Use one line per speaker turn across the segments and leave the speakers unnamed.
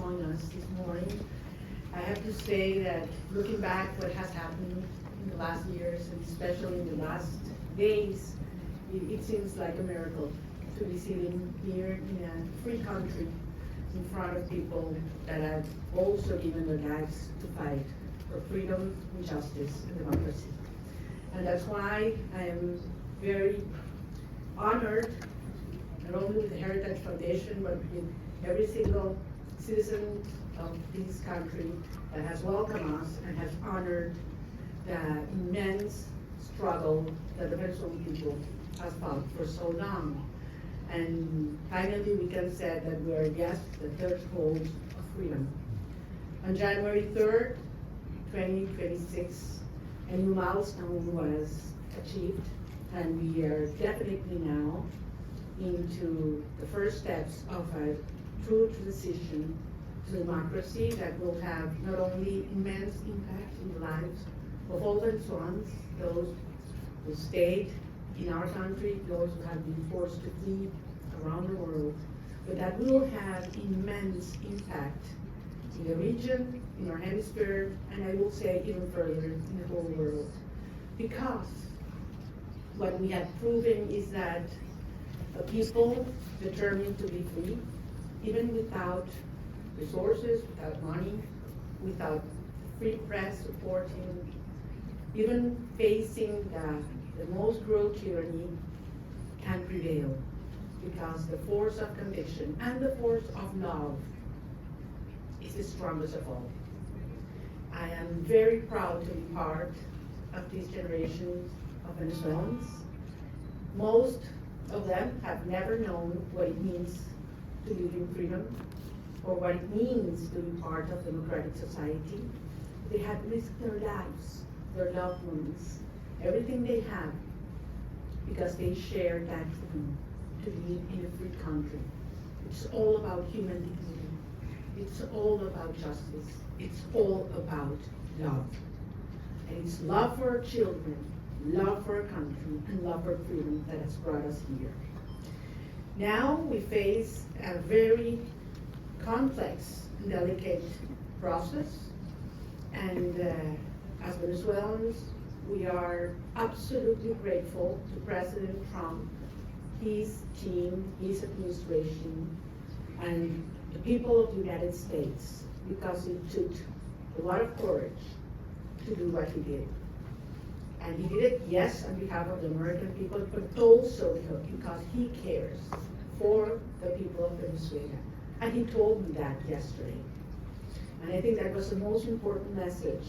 join us this morning. I have to say that looking back what has happened in the last years, and especially in the last days, it seems like a miracle to be sitting here in a free country in front of people that have also given their lives to fight for freedom and justice and democracy. And that's why I am very honored, not only with the Heritage Foundation, but with every single citizen of this country that has welcomed us and has honored the immense struggle that the Venezuelan people has fought for so long. And finally, we can say that we are just the threshold of freedom. On January 3rd, 2026, a new milestone was achieved, and we are definitely now into the first steps of a true transition to democracy that will have not only immense impact in the lives of all Venezuelans, those who stayed in our country, those who have been forced to flee around the world, but that will have immense impact in the region, in our hemisphere, and I will say even further in the whole world. Because what we have proven is that a people determined to be free, even without resources, without money, without free press supporting, even facing the most cruel tyranny, can prevail, because the force of conviction and the force of love is the strongest of all. I am very proud to be part of this generation of Venezuelans. Most of them have never known what it means to live in freedom, or what it means to be part of democratic society. They have risked their lives, their loved ones, everything they have, because they share that dream to live in a free country. It's all about human dignity. It's all about justice. It's all about love. And it's love for our children, love for our country, and love for freedom that has brought us here. Now we face a very complex and delicate process, and as Venezuelans, we are absolutely grateful to President Trump, his team, his administration, and the people of the United States, because it took a lot of courage to do what he did. And he did it, yes, on behalf of the American people, but also because he cares for the people of Venezuela. And he told me that yesterday. And I think that was the most important message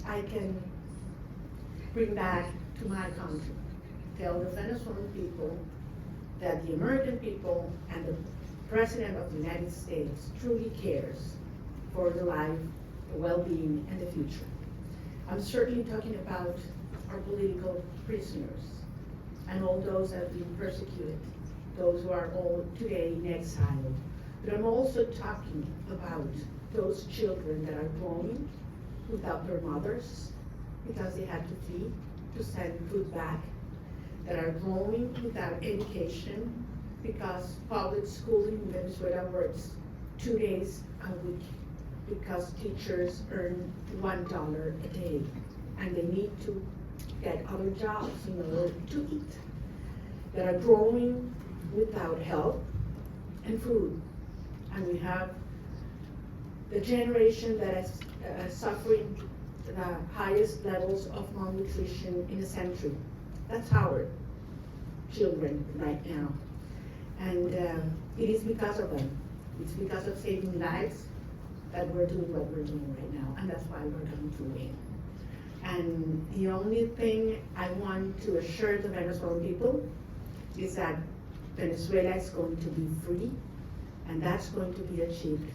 I can bring back to my country. Tell the Venezuelan people that the American people and the President of the United States truly cares for the life, the well-being, and the future. I'm certainly talking about our political prisoners and all those that have been persecuted, those who are all today in exile. But I'm also talking about those children that are growing without their mothers because they had to flee to send food back, that are growing without education because public schooling in Venezuela works 2 days a week because teachers earn $1 a day and they need to get other jobs in order to eat, that are growing without help and food. And we have the generation that is suffering the highest levels of malnutrition in a century. That's our children right now. And it is because of them. It's because of saving lives that we're doing what we're doing right now. And that's why we're going to win. And the only thing I want to assure the Venezuelan people is that Venezuela is going to be free, and that's going to be achieved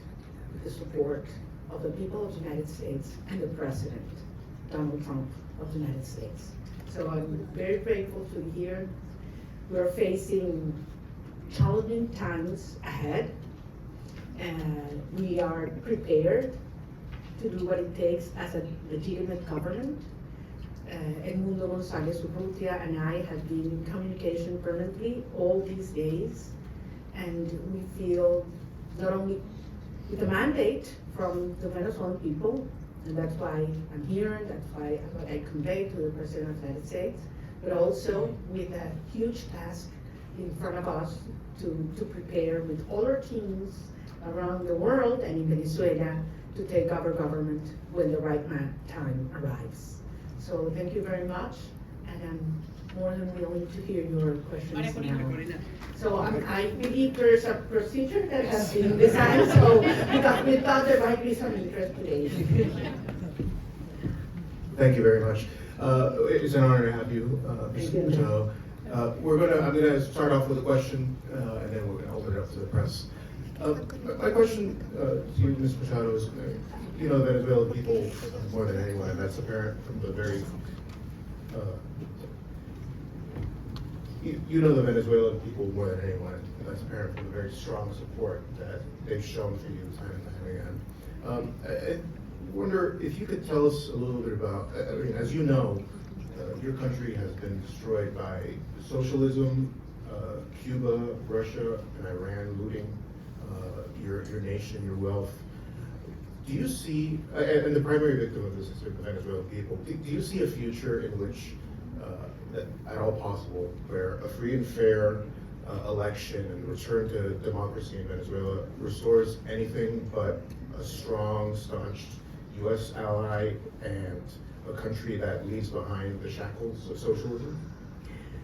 with the support of the people of the United States and the President, Donald Trump of the United States. So I'm very grateful to be here. We're facing challenging times ahead, and we are prepared to do what it takes as a legitimate government. Edmundo González Urrutia and I have been in communication permanently all these days, and we feel not only with a mandate from the Venezuelan people, and that's why I'm here, and that's why what I convey to the President of the United States, but also with a huge task in front of us to prepare with all our teams around the world and in Venezuela to take over government when the right time arrives. So thank you very much, and I'm more than willing to hear your questions now. So I believe there's a procedure that has been designed, so we thought there might be some interest today.
Thank you very much. It's an honor to have you, Ms. Machado. I'm gonna start off with a question, and then we're gonna open it up to the press. My question to you, Ms. Machado, is, you know Venezuelan people more than anyone, and that's apparent from the very, you know the Venezuelan people more than anyone, and that's apparent from the very strong support that they've shown for you time and time again. I wonder if you could tell us a little bit about, I mean, as you know, your country has been destroyed by socialism, Cuba, Russia, and Iran looting your nation, your wealth. Do you see, and the primary victim of this is the Venezuelan people, do you see a future in which, at all possible, where a free and fair election and return to democracy in Venezuela restores anything but a strong, staunch U.S. ally and a country that leaves behind the shackles of socialism?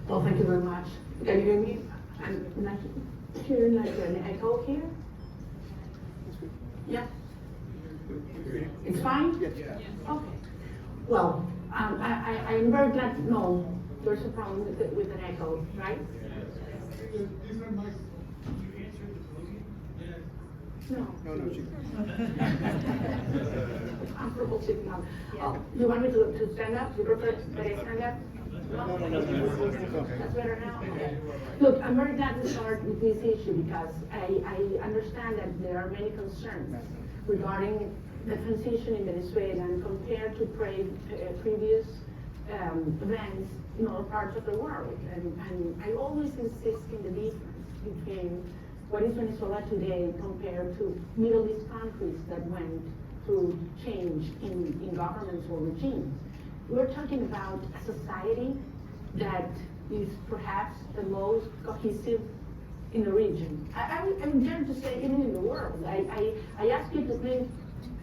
Well, thank you very much. Can you hear me? I'm not hearing like an echo here. Yeah? It's fine?
Yeah.
Okay. Well, I'm very glad to know there's a problem with an echo, right? No. I'm purple sitting down. Oh, you want me to stand up? You prefer that I stand up? No. That's better now? Okay. Look, I'm very glad to start with this issue because I understand that there are many concerns regarding the transition in Venezuela and compared to previous events in other parts of the world. And I always insist in the difference between what is Venezuela today compared to Middle East countries that went through change in governments or regimes. We're talking about a society that is perhaps the most cohesive in the region. I'm dare to say even in the world. I ask you to think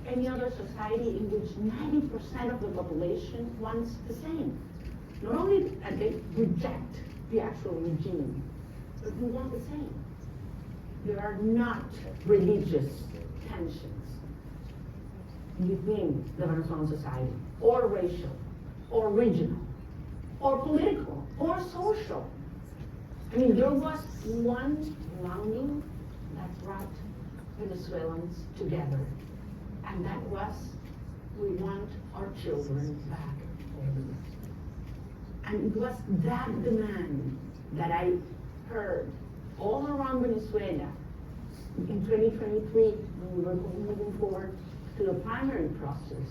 any other society in which 90% of the population wants the same. Not only that they reject the actual regime, but we want the same. There are not religious tensions within the Venezuelan society, or racial, or regional, or political, or social. I mean, there was one longing that brought Venezuelans together, and that was, we want our children back home. And it was that demand that I heard all around Venezuela in 2023 when we were moving forward to the primary process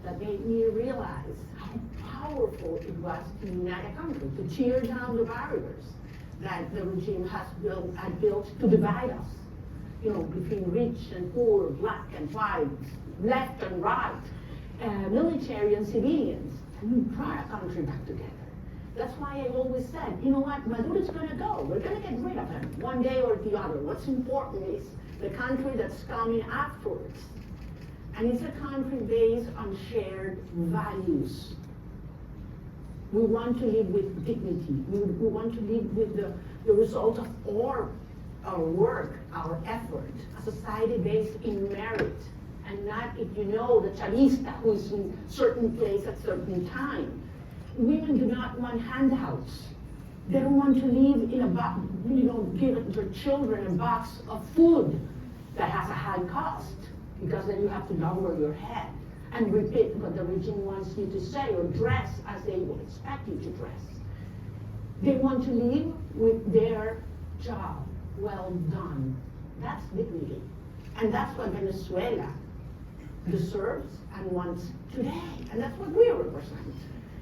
that made me realize how powerful it was to unite a country, to tear down the barriers that the regime had built to divide us, you know, between rich and poor, black and white, left and right, military and civilians, and we brought a country back together. That's why I always said, you know what, Maduro's gonna go. We're gonna get rid of him one day or the other. What's important is the country that's coming afterwards. And it's a country based on shared values. We want to live with dignity. We want to live with the result of our work, our effort. A society based in merit. And not if you know the chavista who's in certain place at certain time. Women do not want handouts. They don't want to live in a box, you know, give their children a box of food that has a high cost, because then you have to lower your head and repeat what the regime wants you to say or dress as they will expect you to dress. They want to live with their job well done. That's dignity. And that's what Venezuela deserves and wants today. And that's what we represent.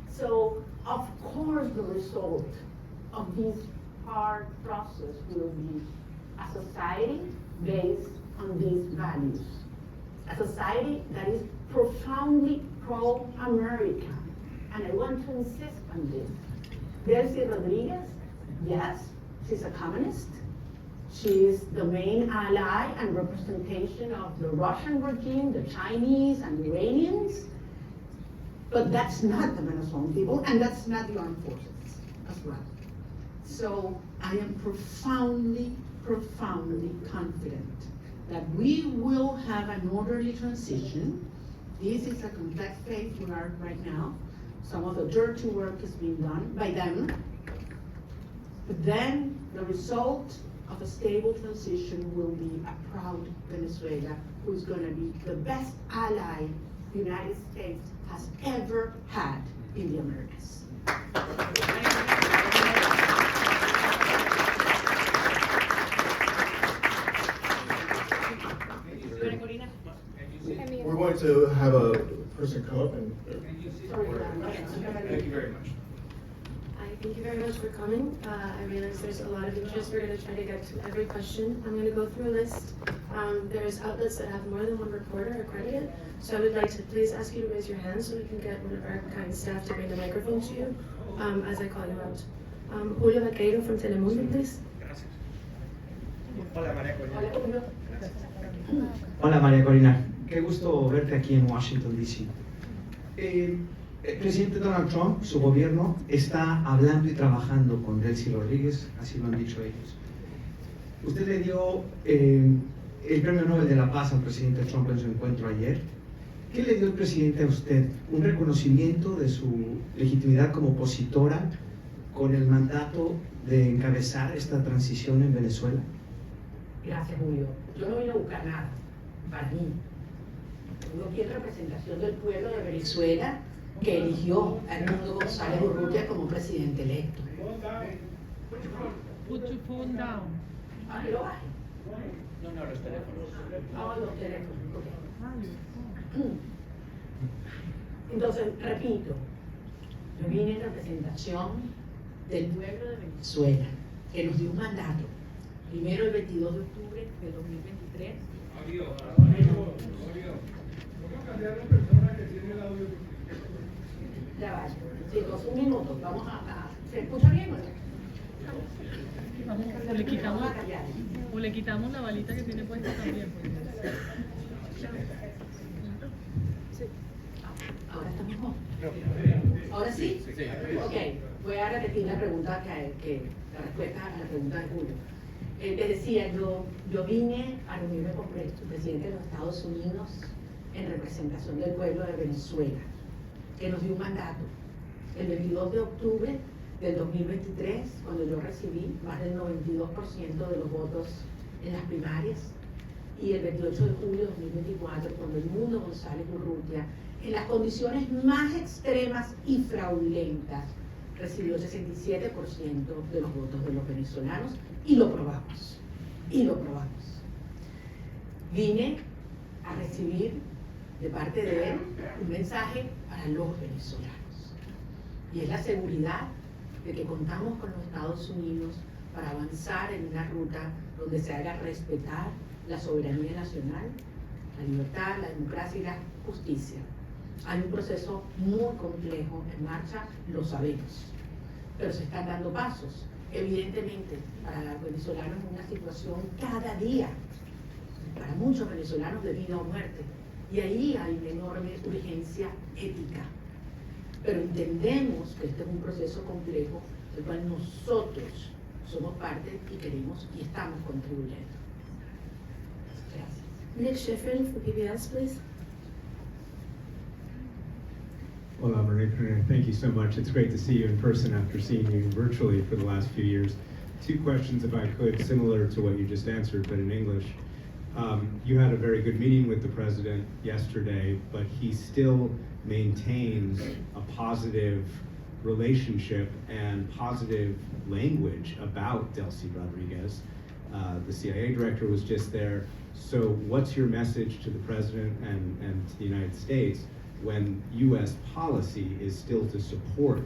So, of course, the result of this hard process will be a society based on these values. A society that is profoundly pro-America. And I want to insist on this. Delcy Rodriguez, yes, she's a communist. She is the main ally and representation of the Russian regime, the Chinese and the Iranians. But that's not the Venezuelan people, and that's not the armed forces as well. So I am profoundly, profoundly confident that we will have an orderly transition. This is a complex phase we are right now. Some of the dirty work is being done by them. But then the result of a stable transition will be a proud Venezuela who is going to be the best ally the United States has ever had in the Americas.
Corina.
We're going to have a person come up and.
Thank you very much.
Thank you very much for coming. I realize there's a lot of interest. We're going to try to get to every question. I'm going to go through a list. There's outlets that have more than one reporter accredited. So I would like to please ask you to raise your hand so we can get one of our kind staff to bring the microphone to you as I call you out. Julio Vaqueiro from Telemundo, please.
Hola, María Corina.
Hola María Corina, qué gusto verte aquí en Washington, D.C. El presidente Donald Trump, su gobierno, está hablando y trabajando con Delcy Rodríguez, así lo han dicho ellos. Usted le dio el Premio Nobel de la Paz al presidente Trump en su encuentro ayer. ¿Qué le dio el presidente a usted? ¿Un reconocimiento de su legitimidad como opositora con el mandato de encabezar esta transición en Venezuela?
Gracias, Julio. Yo no vine a buscar nada para mí. Tengo aquí en representación del pueblo de Venezuela que eligió a Edmundo González Urrutia como presidente electo.
Put your phone down.
Ah, que lo baje.
No, los teléfonos.
Ah, los teléfonos. Ok. Entonces, repito, yo vine en representación del pueblo de Venezuela, que nos dio un mandato. Primero el 22 de octubre de 2023. Ya va, chicos, un minuto, vamos a ¿se escucha bien o no?
Vamos, o le quitamos la balita que tiene puesta también.
Ahora está mejor. ¿Ahora sí?
Sí.
Ok, voy a repetir la pregunta la respuesta a la pregunta de Julio. Te decía, yo vine a reunirme con el presidente de los Estados Unidos en representación del pueblo de Venezuela, que nos dio un mandato. El 22 de octubre del 2023, cuando yo recibí más del 92% de los votos en las primarias, y el 28 de julio de 2024, cuando Edmundo González Urrutia, en las condiciones más extremas y fraudulentas, recibió 67% de los votos de los venezolanos, y lo probamos, Vine a recibir de parte de él un mensaje para los venezolanos, y es la seguridad de que contamos con los Estados Unidos para avanzar en una ruta donde se haga respetar la soberanía nacional, la libertad, la democracia y la justicia. Hay un proceso muy complejo en marcha, lo sabemos, pero se están dando pasos. Evidentemente, para los venezolanos es una situación cada día, para muchos venezolanos de vida o muerte, y ahí hay una enorme urgencia ética. Pero entendemos que este es un proceso complejo del cual nosotros somos parte y queremos y estamos contribuyendo. Gracias.
Nick Schifrin from PBS, please.
Hola, Maria Corina. Thank you so much. It's great to see you in person after seeing you virtually for the last few years. Two questions, if I could, similar to what you just answered, but in English. You had a very good meeting with the president yesterday, but he still maintains a positive relationship and positive language about Delcy Rodriguez. The CIA director was just there. So what's your message to the president and to the United States when U.S. policy is still to support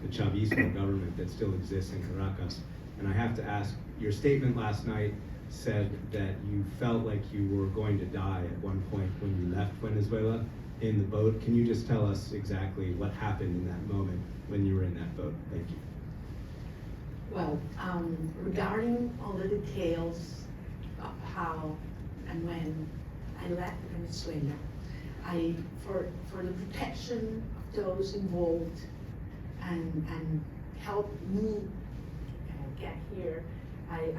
the Chavismo government that still exists in Caracas? And I have to ask, your statement last night said that you felt like you were going to die at one point when you left Venezuela in the boat. Can you just tell us exactly what happened in that moment when you were in that boat? Thank you.
Well, regarding all the details of how and when I left Venezuela, for the protection of those involved and help me get here, I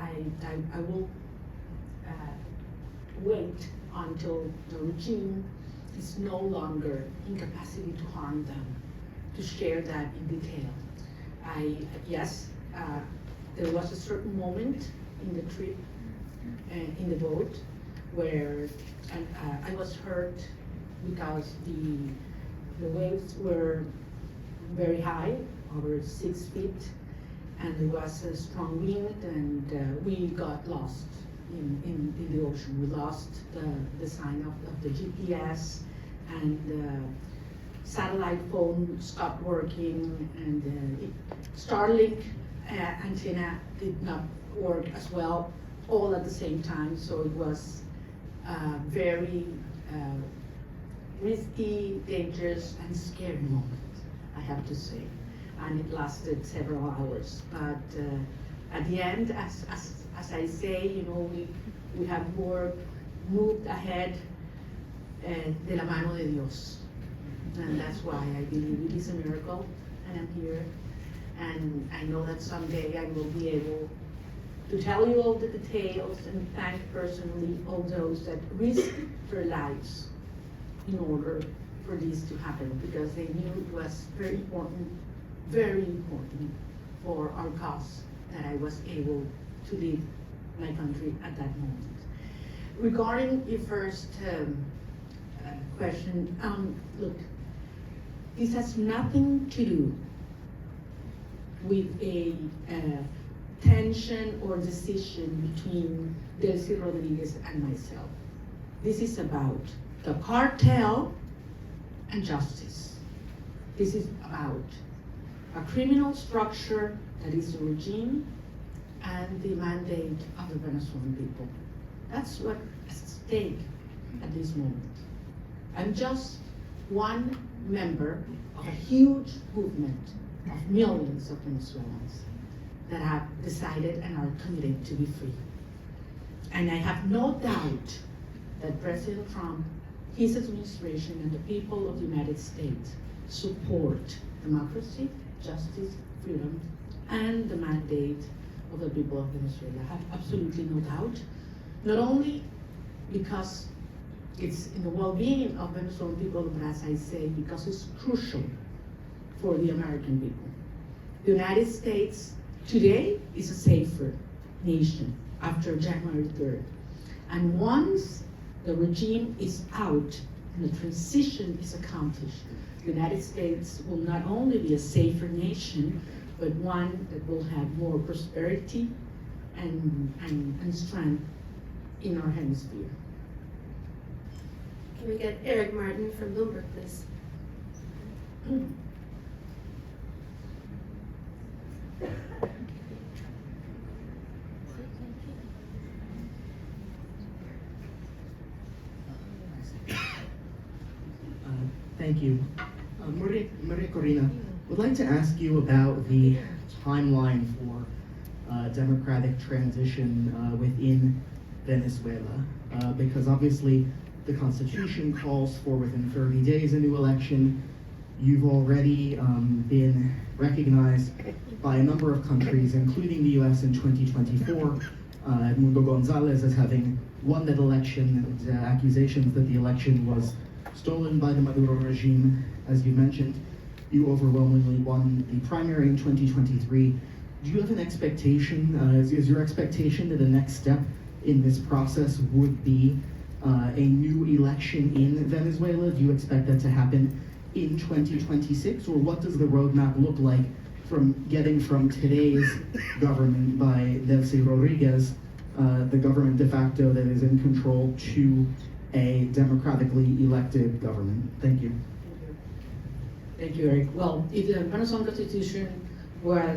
will wait until the regime is no longer in capacity to harm them, to share that in detail. Yes, there was a certain moment in the trip, in the boat, where I was hurt because the waves were very high, over 6 feet, and there was a strong wind, and we got lost in the ocean. We lost the sign of the GPS, and the satellite phone stopped working, and Starlink antenna did not work as well, all at the same time. So it was very risky, dangerous, and scary moment, I have to say. And it lasted several hours. But at the end, as I say, you know, we have moved ahead de la mano de Dios. And that's why I believe it is a miracle, and I'm here. And I know that someday I will be able to tell you all the details and thank personally all those that risked their lives in order for this to happen, because they knew it was very important for our cause that I was able to leave my country at that moment. Regarding your first question, look, this has nothing to do with a tension or decision between Delcy Rodriguez and myself. This is about the cartel and justice. This is about a criminal structure that is the regime and the mandate of the Venezuelan people. That's what's at stake at this moment. I'm just one member of a huge movement of millions of Venezuelans that have decided and are committed to be free. And I have no doubt that President Trump, his administration, and the people of the United States support democracy, justice, freedom, and the mandate of the people of Venezuela. I have absolutely no doubt, not only because it's in the well-being of Venezuelan people, but as I say, because it's crucial for the American people. The United States today is a safer nation after January 3rd. And once the regime is out and the transition is accomplished, the United States will not only be a safer nation, but one that will have more prosperity and strength in our hemisphere.
Can we get Eric Martin from Bloomberg, please?
Thank you. Maria Corina, would like to ask you about the timeline for democratic transition within Venezuela, because obviously the Constitution calls for within 30 days a new election. You've already been recognized by a number of countries, including the US in 2024, Edmundo Gonzalez as having won that election, and accusations that the election was stolen by the Maduro regime. As you mentioned, you overwhelmingly won the primary in 2023. Do you have an expectation, is your expectation that the next step in this process would be a new election in Venezuela? Do you expect that to happen in 2026, or what does the roadmap look like from getting from today's government by Delcy Rodriguez, the government de facto that is in control, to a democratically elected government? Thank you.
Thank you, Eric. Well, if the Venezuelan Constitution were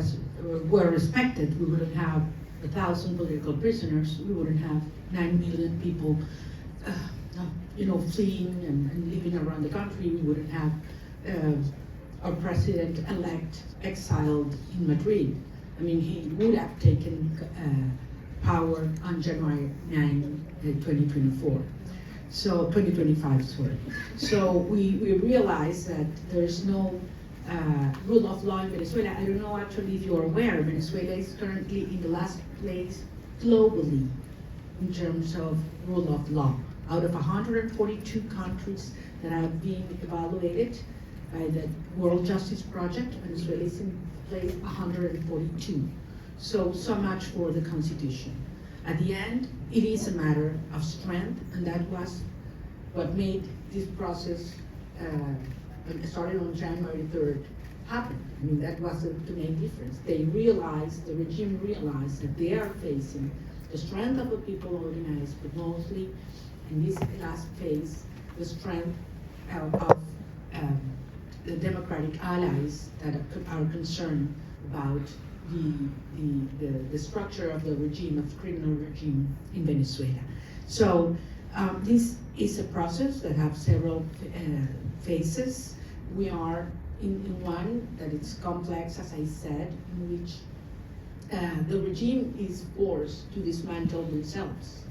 respected, we wouldn't have 1,000 political prisoners, we wouldn't have 9 million people, fleeing and living around the country. We wouldn't have our president-elect exiled in Madrid. I mean, he would have taken power on January 9, 2024. So 2025, sorry. So we realize that there's no rule of law in Venezuela. I don't know actually if you're aware, Venezuela is currently in the last place globally in terms of rule of law. Out of 142 countries that have been evaluated by the World Justice Project, Venezuela is in place 142. So much for the Constitution. At the end, it is a matter of strength, and that was what made this process, started on January 3rd, happen. I mean, that was the main difference. The regime realized that they are facing the strength of the people organized, but mostly, in this last phase, the strength of the democratic allies that are concerned about the structure of the regime, of the criminal regime in Venezuela. So this is a process that has several phases. We are in one that it's complex, as I said, in which the regime is forced to dismantle themselves.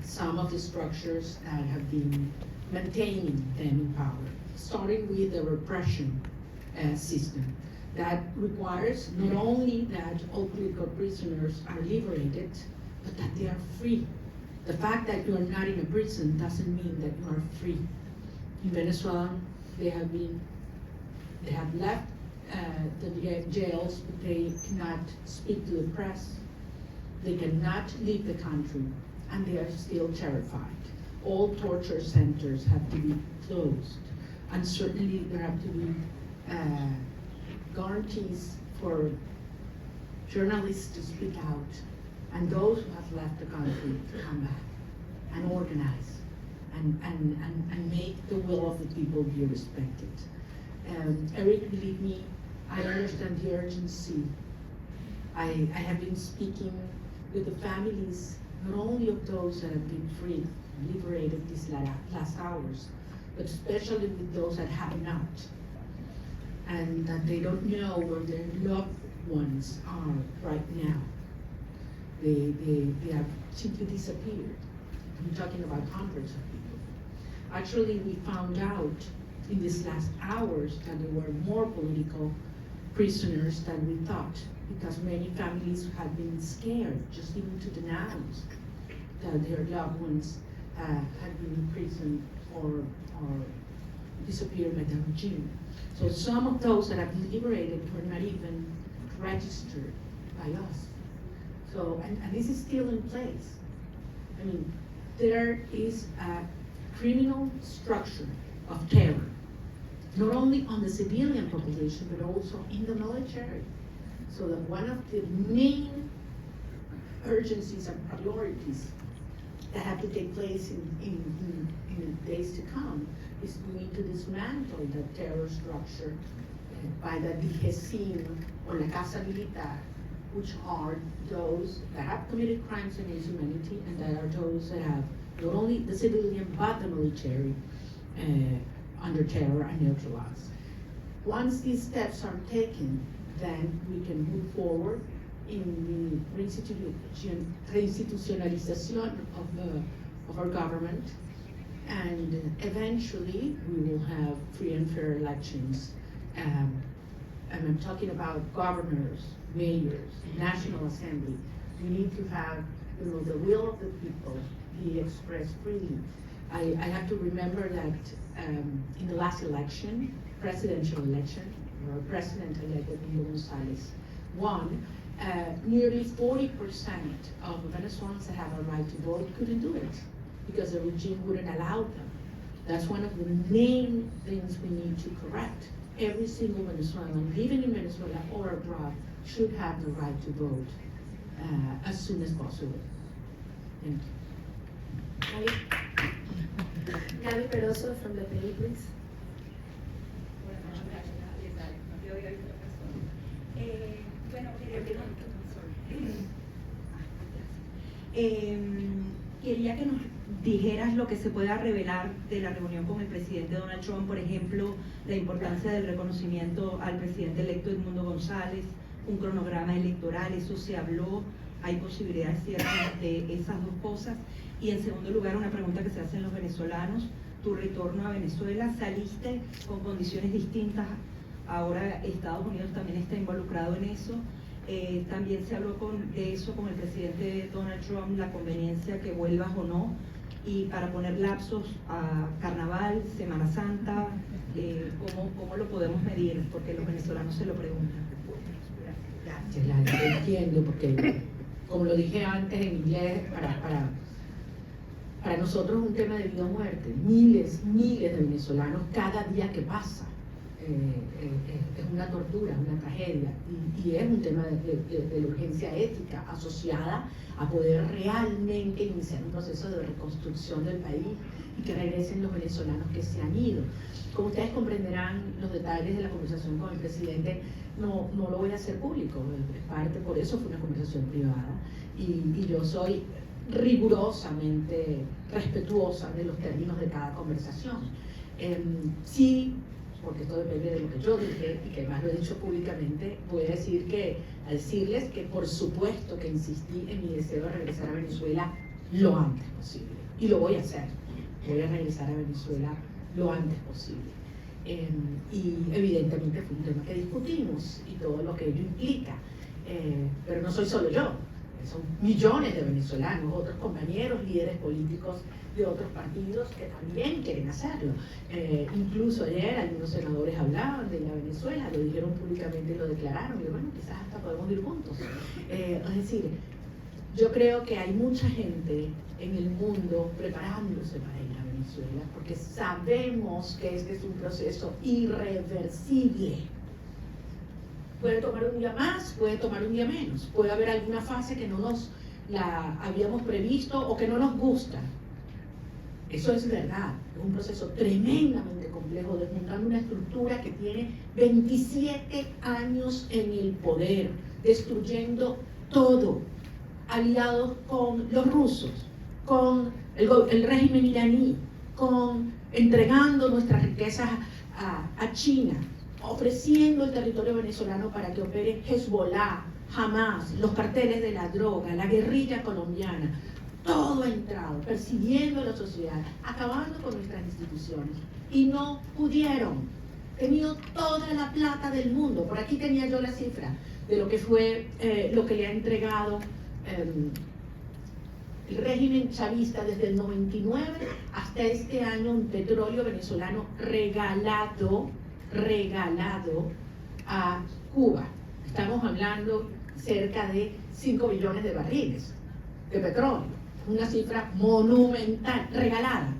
Some of the structures that have been maintaining them in power, starting with the repression system. That requires not only that all political prisoners are liberated, but that they are free. The fact that you are not in a prison doesn't mean that you are free. In Venezuela, they have left the jails, but they cannot speak to the press. They cannot leave the country, and they are still terrified. All torture centers have to be closed, and certainly there have to be guarantees for journalists to speak out, and those who have left the country to come back and organize and make the will of the people be respected. Eric, believe me, I understand the urgency. I have been speaking with the families, not only of those that have been freed, liberated these last hours, but especially with those that have not, and that they don't know where their loved ones are right now. They have simply disappeared. I'm talking about hundreds of people. Actually, we found out in these last hours that there were more political prisoners than we thought, because many families had been scared just even to denounce that their loved ones had been imprisoned or disappeared by the regime. So some of those that have been liberated were not even registered by us. So, and this is still in place. I mean, there is a criminal structure of terror, not only on the civilian population, but also in the military. So that one of the main urgencies and priorities that have to take place in the days to come is we need to dismantle the terror structure by the DGCIM or La Casa Militar, which are those that have committed crimes against humanity, and that are those that have not only the civilian but the military under terror and neutralized. Once these steps are taken, then we can move forward in the reinstitutionalization of our government, and eventually we will have free and fair elections. And I'm talking about governors, mayors, National Assembly. We need to have, the will of the people be expressed freely. I have to remember that in the last election, presidential election, our president-elect Emilio Gonzalez won, nearly 40% of Venezuelans that have a right to vote couldn't do it because the regime wouldn't allow them. That's one of the main things we need to correct. Every single Venezuelan living in Venezuela or abroad should have the right to vote as soon as possible. Thank you.
Gabby Peroso from the PAY, please.
Quería que nos dijeras lo que se pueda revelar de la reunión con el presidente Donald Trump, por ejemplo, la importancia del reconocimiento al presidente electo Edmundo González, un cronograma electoral, eso se habló, hay posibilidades ciertas de esas dos cosas. Y en segundo lugar, una pregunta que se hacen los venezolanos, tu retorno a Venezuela, saliste con condiciones distintas, ahora Estados Unidos también está involucrado en eso. También se habló de eso con el presidente Donald Trump, la conveniencia que vuelvas o no, y para poner lapsos a Carnaval, Semana Santa, ¿cómo lo podemos medir? Porque los venezolanos se lo preguntan.
Gracias, Lali, te entiendo, porque como lo dije antes en inglés, para nosotros es un tema de vida o muerte. Miles de venezolanos cada día que pasa. Es una tortura, una tragedia, y es un tema de la urgencia ética asociada a poder realmente iniciar un proceso de reconstrucción del país y que regresen los venezolanos que se han ido. Como ustedes comprenderán, los detalles de la conversación con el presidente no lo voy a hacer público, por eso fue una conversación privada, y yo soy rigurosamente respetuosa de los términos de cada conversación. Sí, porque esto depende de lo que yo dije y que además lo he dicho públicamente, voy a decirles que por supuesto que insistí en mi deseo de regresar a Venezuela lo antes posible, y lo voy a hacer. Voy a regresar a Venezuela lo antes posible. Y evidentemente fue un tema que discutimos y todo lo que ello implica, pero no soy solo yo, son millones de venezolanos, otros compañeros, líderes políticos de otros partidos que también quieren hacerlo. Incluso ayer algunos senadores hablaban de la Venezuela, lo dijeron públicamente y lo declararon, y bueno, quizás hasta podemos ir juntos. Es decir, yo creo que hay mucha gente en el mundo preparándose para ir a Venezuela, porque sabemos que este es un proceso irreversible. Puede tomar un día más, puede tomar un día menos, puede haber alguna fase que no nos la habíamos previsto o que no nos gusta. Eso es verdad, es un proceso tremendamente complejo, desmontando una estructura que tiene 27 años en el poder, destruyendo todo, aliados con los rusos, con el régimen iraní, entregando nuestras riquezas a China, ofreciendo el territorio venezolano para que opere Hezbollah, Hamas, los carteles de la droga, la guerrilla colombiana. Todo ha entrado, persiguiendo a la sociedad, acabando con nuestras instituciones. Y no pudieron. Tenido toda la plata del mundo. Por aquí tenía yo la cifra de lo que fue, lo que le ha entregado el régimen chavista desde el 99 hasta este año, un petróleo venezolano regalado a Cuba. Estamos hablando cerca de 5 millones de barriles de petróleo, una cifra monumental, regalada.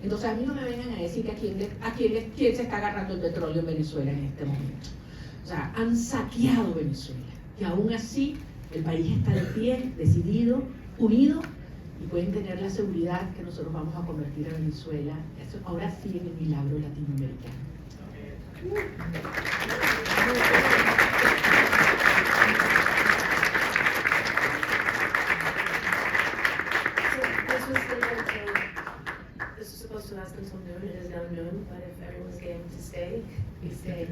Entonces a mí no me vengan a decir que quién se está agarrando el petróleo en Venezuela en este momento. O sea, han saqueado Venezuela y aún así el país está de pie, decidido, unido, y pueden tener la seguridad que nosotros vamos a convertir a Venezuela, eso ahora sí, en el milagro latinoamericano.
This was supposed to last until noon. It is now noon, but if everyone's game to stay, we stay.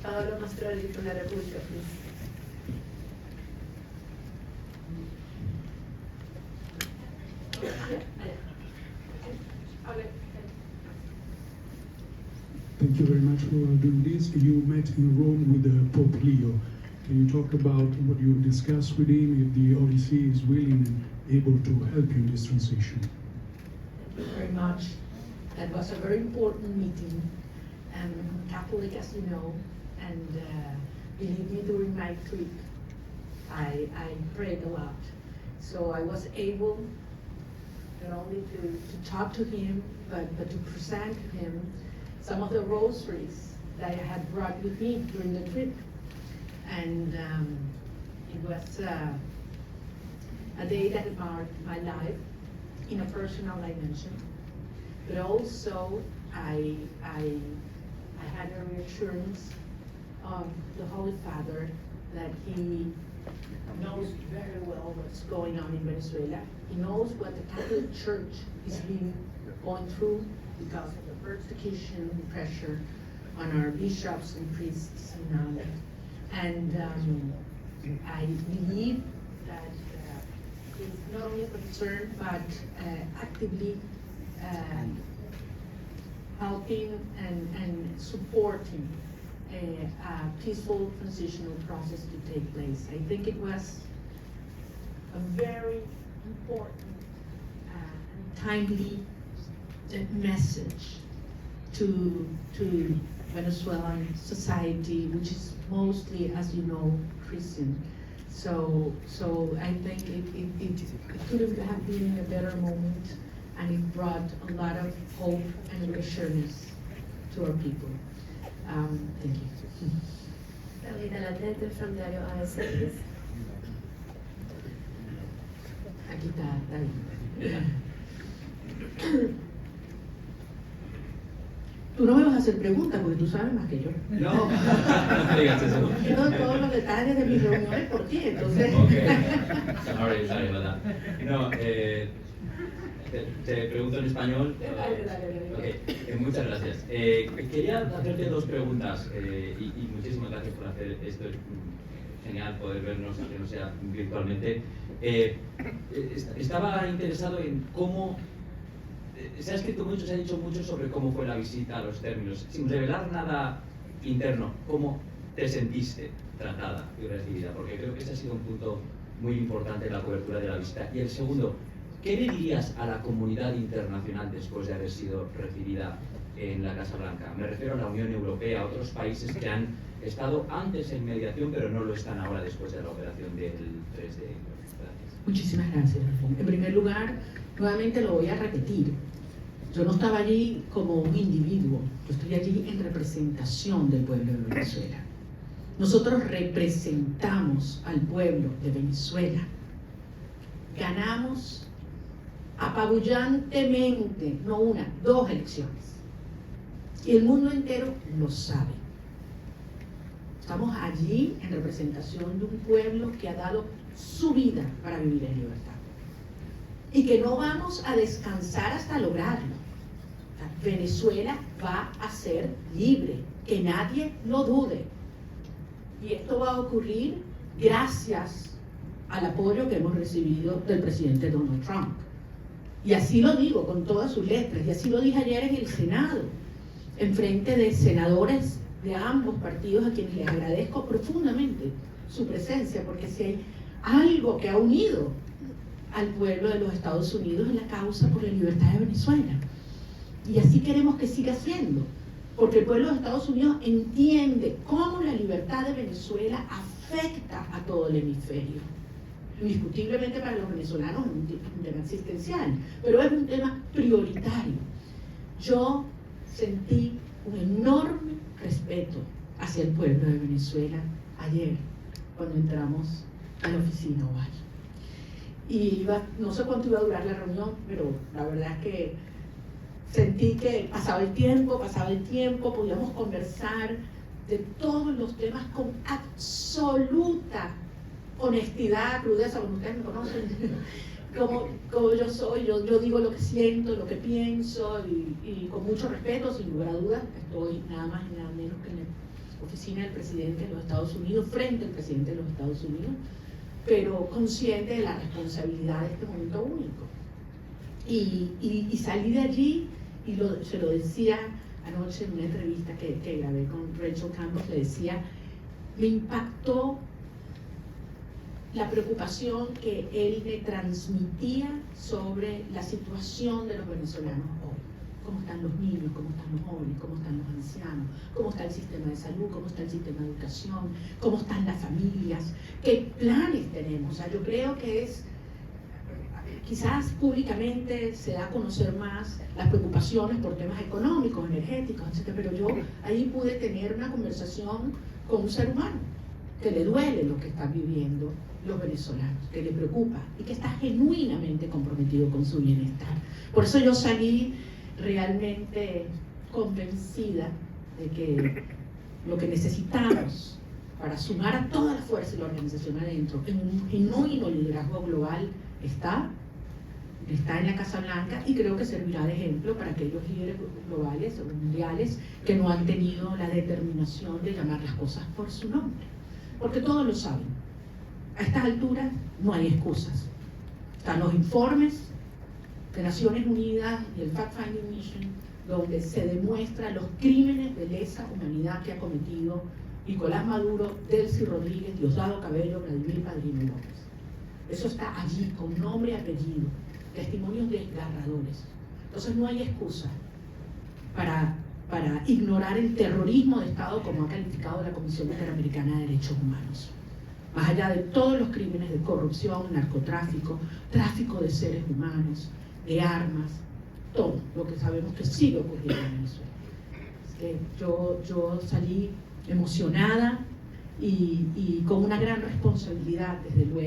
Pablo Mastroli from la República, please.
Thank you very much for doing this. You met in Rome with Pope Leo. Can you talk about what you discussed with him, if the ODC is willing and able to help you in this transition?
Thank you very much. That was a very important meeting. I'm Catholic, as you know, and believe me, during my trip, I prayed a lot. So I was able not only to talk to him, but to present to him some of the rosaries that I had brought with me during the trip. And it was a day that marked my life in a personal dimension. But also, I had a reassurance of the Holy Father that he
knows very well what's going on in Venezuela. He knows what the Catholic Church is going through because of the persecution and pressure on our bishops and priests and I believe that he's not only concerned but actively helping and supporting a peaceful transitional process to take place. I think it was a very important and timely message to Venezuelan society, which is mostly, as you know, Christian. So I think it couldn't have been a better moment, and it brought a lot of hope and reassurance to our people. Thank you.
Carolina Latente from Diario AS, please.
Aquí está David. Tú no me vas a hacer preguntas porque tú sabes más que yo.
No, no digas eso.
Yo doy todos los detalles de mis reuniones por ti, entonces.
Sorry about that. No, te pregunto en español.
Dale.
Okay, muchas gracias. Quería hacerte dos preguntas y muchísimas gracias por hacer esto. Es genial poder vernos, aunque no sea virtualmente. Estaba interesado en cómo. Se ha escrito mucho, se ha dicho mucho sobre cómo fue la visita, los términos, sin revelar nada interno. ¿Cómo te sentiste tratada y recibida? Porque creo que ese ha sido un punto muy importante en la cobertura de la visita. Y el segundo, ¿qué le dirías a la comunidad internacional después de haber sido recibida en la Casa Blanca? Me refiero a la Unión Europea, a otros países que han estado antes en mediación, pero no lo están ahora después de la operación del 3 de enero. Gracias.
Muchísimas gracias. En primer lugar, nuevamente lo voy a repetir. Yo no estaba allí como un individuo, yo estoy allí en representación del pueblo de Venezuela. Nosotros representamos al pueblo de Venezuela. Ganamos apabullantemente, no una, 2 elecciones. Y el mundo entero lo sabe. Estamos allí en representación de un pueblo que ha dado su vida para vivir en libertad. Y que no vamos a descansar hasta lograrlo. Venezuela va a ser libre, que nadie lo dude. Y esto va a ocurrir gracias al apoyo que hemos recibido del presidente Donald Trump. Y así lo digo con todas sus letras, y así lo dije ayer en el Senado, en frente de senadores de ambos partidos a quienes les agradezco profundamente su presencia, porque si hay algo que ha unido al pueblo de los Estados Unidos es la causa por la libertad de Venezuela. Y así queremos que siga siendo, porque el pueblo de Estados Unidos entiende cómo la libertad de Venezuela afecta a todo el hemisferio. Indiscutiblemente para los venezolanos es un tema existencial, pero es un tema prioritario. Yo sentí un enorme respeto hacia el pueblo de Venezuela ayer, cuando entramos a la oficina oval. Y no sé cuánto iba a durar la reunión, pero la verdad es que sentí que pasaba el tiempo, podíamos conversar de todos los temas con absoluta honestidad, crudeza, como ustedes me conocen, como yo soy, yo digo lo que siento, lo que pienso y con mucho respeto, sin lugar a dudas. Estoy nada más y nada menos que en la oficina del presidente de los Estados Unidos, frente al presidente de los Estados Unidos, pero consciente de la responsabilidad de este momento único. Y salí de allí y se lo decía anoche en una entrevista que grabé con Rachel Campos, le decía, me impactó la preocupación que él me transmitía sobre la situación de los venezolanos hoy. Cómo están los niños, cómo están los jóvenes, cómo están los ancianos, cómo está el sistema de salud, cómo está el sistema de educación, cómo están las familias, qué planes tenemos. O sea, yo creo que quizás públicamente se da a conocer más las preocupaciones por temas económicos, energéticos, etc. Pero yo ahí pude tener una conversación con un ser humano que le duele lo que están viviendo los venezolanos, que le preocupa y que está genuinamente comprometido con su bienestar. Por eso yo salí realmente convencida de que lo que necesitamos
para sumar a toda la fuerza de la organización adentro en un genuino liderazgo global está en la Casa Blanca, y creo que servirá de ejemplo para aquellos líderes globales o mundiales que no han tenido la determinación de llamar las cosas por su nombre, porque todos lo saben. A estas alturas no hay excusas. Están los informes de Naciones Unidas y el Fact Finding Mission, donde se demuestran los crímenes de lesa humanidad que ha cometido Nicolás Maduro, Delcy Rodríguez, Diosdado Cabello, Vladimir Padrino López. Eso está allí, con nombre y apellido, testimonios desgarradores. Entonces no hay excusa para ignorar el terrorismo de Estado como ha calificado la Comisión Interamericana de Derechos Humanos. Más allá de todos los crímenes de corrupción, narcotráfico, tráfico de seres humanos, de armas, todo lo que sabemos que sigue ocurriendo en Venezuela. Yo salí emocionada y con una gran responsabilidad, desde luego.